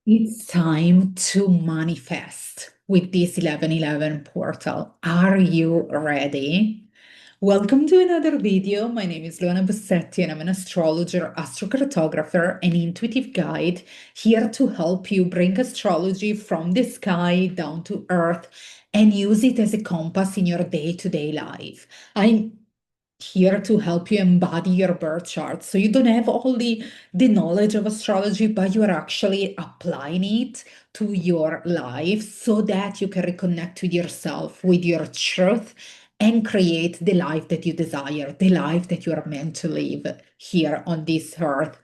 It's time to manifest with this 1111 portal. Are you ready? Welcome to another video. My name is Luana Bossetti and I'm an astrologer, astrocartographer, and intuitive guide here to help you bring astrology from the sky down to earth and use it as a compass in your day-to-day life. I'm here to help you embody your birth chart. So you don't have only the knowledge of astrology, but you are actually applying it to your life so that you can reconnect with yourself, with your truth, and create the life that you desire, the life that you are meant to live here on this earth.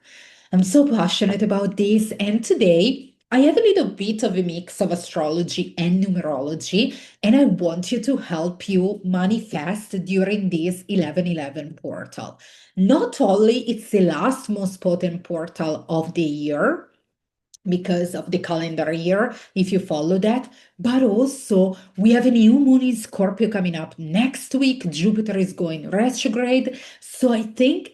I'm so passionate about this, and today I have a little bit of a mix of astrology and numerology, and I want you to help you manifest during this 1111 portal. Not only it's the last most potent portal of the year, because of the calendar year, if you follow that. But also, we have a new moon in Scorpio coming up next week. Jupiter is going retrograde. So I think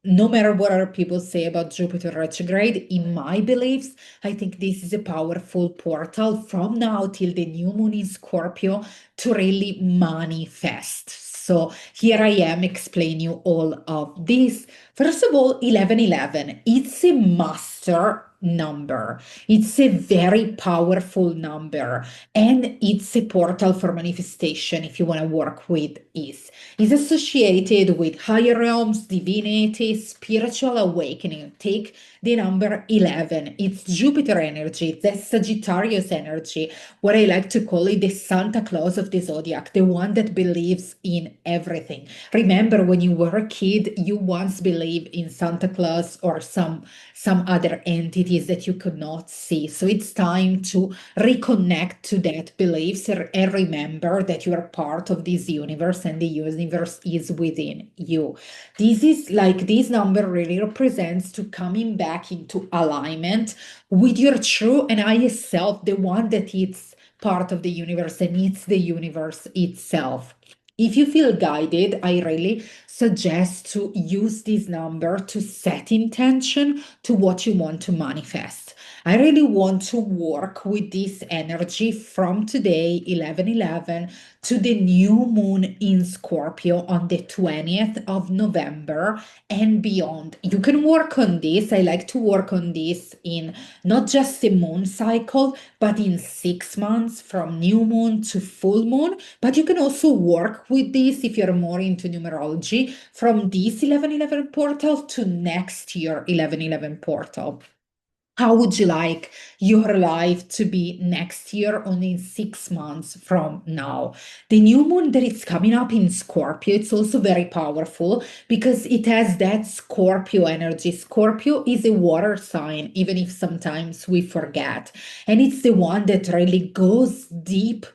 no matter what other people say about Jupiter retrograde, in my beliefs, I think this is a powerful portal from now till the new moon in Scorpio to really manifest. So here I am explaining you all of this. First of all, 1111, it's a master number. It's a very powerful number and it's a portal for manifestation if you want to work with ease is associated with higher realms, divinity, spiritual awakening. Take the number 11. It's Jupiter energy, it's the Sagittarius energy, what I like to call it the Santa Claus of the zodiac, the one that believes in everything. Remember, when you were a kid, you once believed in Santa Claus or some other entities that you could not see. So it's time to reconnect to that beliefs and remember that you are part of this universe and the universe is within you. This number really represents to coming back into alignment with your true and highest self, the one that is part of the universe and it's the universe itself. If you feel guided, I really suggest to use this number to set intention to what you want to manifest. I really want to work with this energy from today, 11/11, to the new moon in Scorpio on the 20th of November and beyond. You can work on this. I like to work on this in not just the moon cycle, but in 6 months from new moon to full moon. But you can also work with this if you're more into numerology from this 11/11 portal to next year 11/11 portal. How would you like your life to be next year, only in 6 months from now? The new moon that is coming up in Scorpio, it's also very powerful because it has that Scorpio energy. Scorpio is a water sign, even if sometimes we forget. And it's the one that really goes deep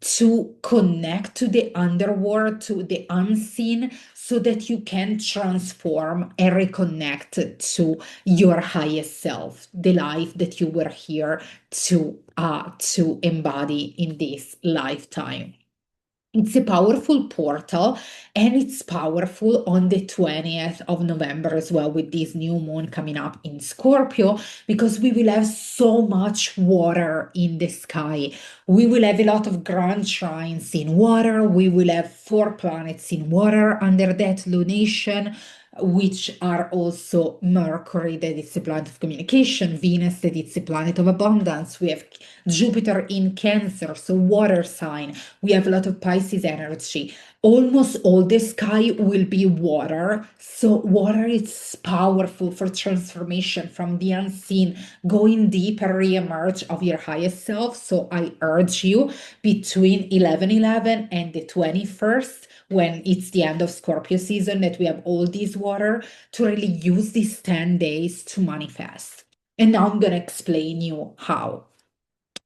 to connect to the underworld, to the unseen, so that you can transform and reconnect to your highest self, the life that you were here to embody in this lifetime. It's a powerful portal and it's powerful on the 20th of November as well with this new moon coming up in Scorpio because we will have so much water in the sky. We will have a lot of grand shrines in water. We will have 4 planets in water under that lunation, which are also Mercury, that is the planet of communication, Venus, that is the planet of abundance. We have Jupiter in Cancer, so water sign. We have a lot of Pisces energy. Almost all the sky will be water. So water is powerful for transformation from the unseen, going deeper, re-emerge of your highest self. So I urge you between 11/11 and the 21st, when it's the end of Scorpio season, that we have all this water, to really use these 10 days to manifest. And now I'm going to explain you how.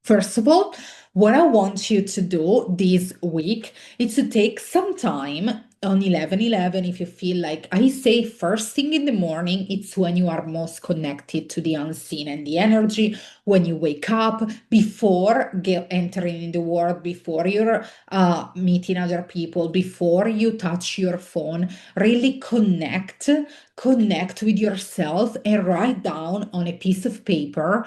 First of all, what I want you to do this week is to take some time on 11/11. If you feel like, I say first thing in the morning, it's when you are most connected to the unseen and the energy, when you wake up, before entering in the world, before you're meeting other people, before you touch your phone, really connect with yourself and write down on a piece of paper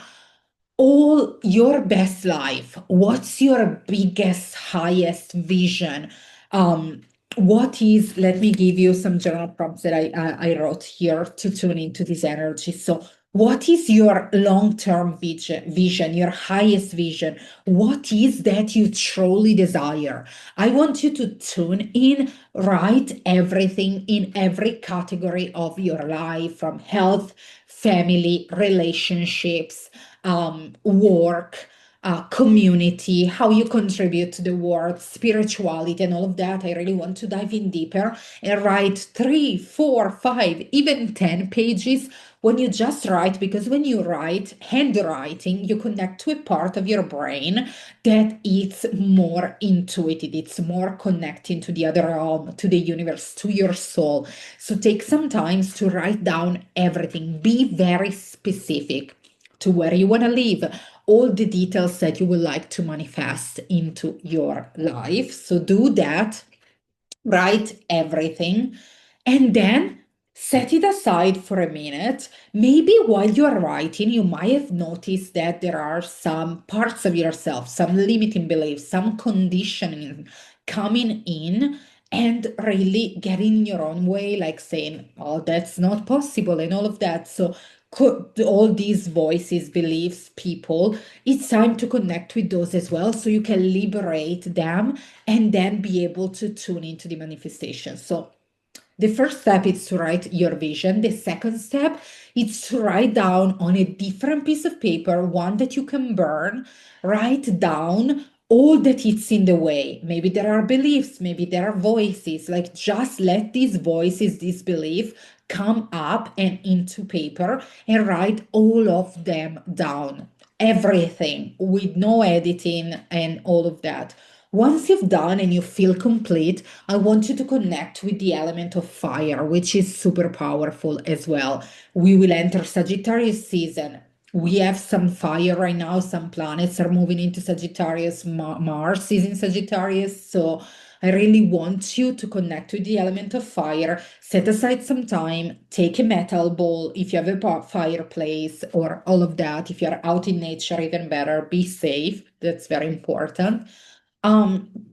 all your best life. What's your biggest, highest vision? Um, what is, let me give you some general prompts that I wrote here to tune into this energy. So, what is your long-term vision, your highest vision? What is that you truly desire? I want you to tune in, write everything in every category of your life, from health, family, relationships, work, community, how you contribute to the world, spirituality, and all of that. I really want to dive in deeper and write 3, 4, 5, even 10 pages when you just write, because when you write, handwriting, you connect to a part of your brain that it's more intuitive, it's more connecting to the other realm, to the universe, to your soul. So take some time to write down everything, be very specific to where you want to live, all the details that you would like to manifest into your life. So do that, write everything, and then set it aside for a minute. Maybe while you are writing, you might have noticed that there are some parts of yourself, some limiting beliefs, some conditioning coming in and really getting in your own way, like saying, oh, that's not possible, and all of that. So, all these voices, beliefs, people, it's time to connect with those as well so you can liberate them and then be able to tune into the manifestation. So, the first step is to write your vision. The second step is to write down on a different piece of paper, one that you can burn, write down all that it's in the way. Maybe there are beliefs, maybe there are voices. Like just let these voices, this belief come up and into paper and write all of them down. Everything with no editing and all of that. Once you've done and you feel complete, I want you to connect with the element of fire, which is super powerful as well. We will enter Sagittarius season. We have some fire right now. Some planets are moving into Sagittarius. Mars is in Sagittarius. So I really want you to connect with the element of fire. Set aside some time, take a metal bowl if you have a fireplace or all of that. If you're out in nature, even better. Be safe. That's very important. Um,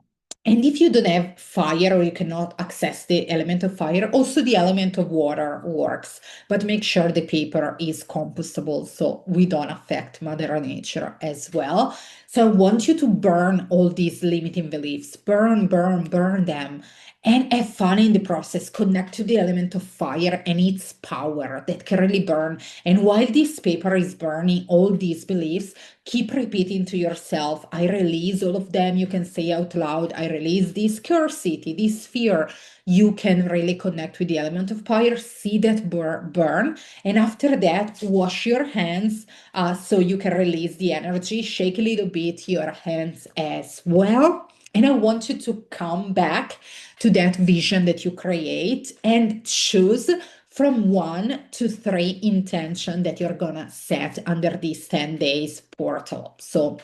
and if you don't have fire or you cannot access the element of fire, also the element of water works. But make sure the paper is compostable so we don't affect Mother Nature as well. So I want you to burn all these limiting beliefs, burn, burn, burn them. And have fun in the process. Connect to the element of fire and its power that can really burn. And while this paper is burning all these beliefs, keep repeating to yourself, I release all of them. You can say out loud, I release this scarcity, this fear. You can really connect with the element of fire, see that burn. And after that, wash your hands so you can release the energy. Shake a little bit your hands as well. And I want you to come back to that vision that you create and choose from 1 to 3 intention that you're gonna set under these 10 days portal. So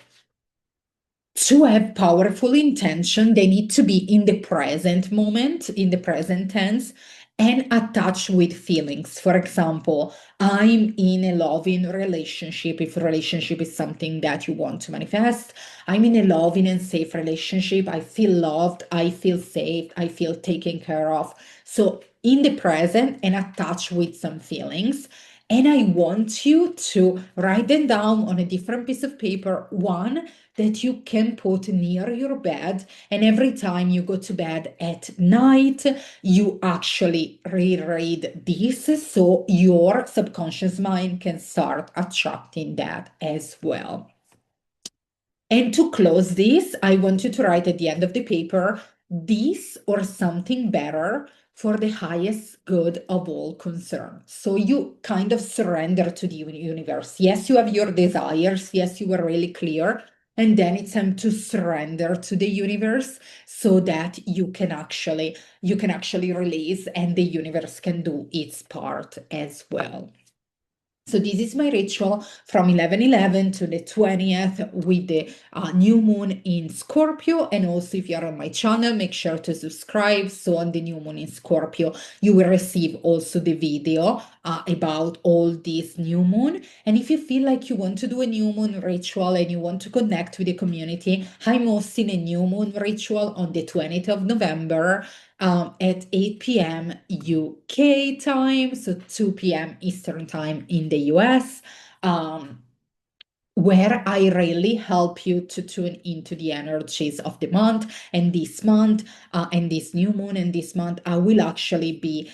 to have powerful intention, they need to be in the present moment, in the present tense, and attached with feelings. For example, I'm in a loving relationship. If a relationship is something that you want to manifest, I'm in a loving and safe relationship. I feel loved, I feel safe, I feel taken care of. So in the present and attached with some feelings. And I want you to write them down on a different piece of paper. One that you can put near your bed, and every time you go to bed at night, you actually reread this so your subconscious mind can start attracting that as well. And to close this, I want you to write at the end of the paper, this or something better for the highest good of all concerned. So you kind of surrender to the universe. Yes, you have your desires. Yes, you were really clear. And then it's time to surrender to the universe so that you can actually release and the universe can do its part as well. So this is my ritual from 11/11 to the 20th with the new moon in Scorpio. And also, if you're on my channel, make sure to subscribe. So on the new moon in Scorpio, you will receive also the video about all this new moon. And if you feel like you want to do a new moon ritual and you want to connect with the community, I'm hosting a new moon ritual on the 20th of November at 8 p.m. UK time, so 2 p.m. Eastern time in the US. Um, where I really help you to tune into the energies of the month. And this month, and this new moon, and this month, I will actually be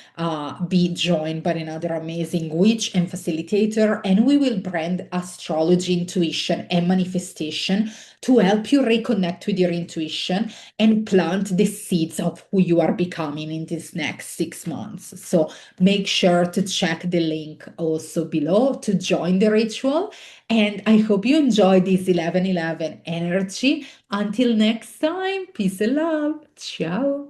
joined by another amazing witch and facilitator, and we will brand astrology, intuition, and manifestation to help you reconnect with your intuition and plant the seeds of who you are becoming in these next 6 months. So make sure to check the link also below to join the ritual. And I hope you enjoy this 11/11 energy. Until next time, peace and love. Ciao.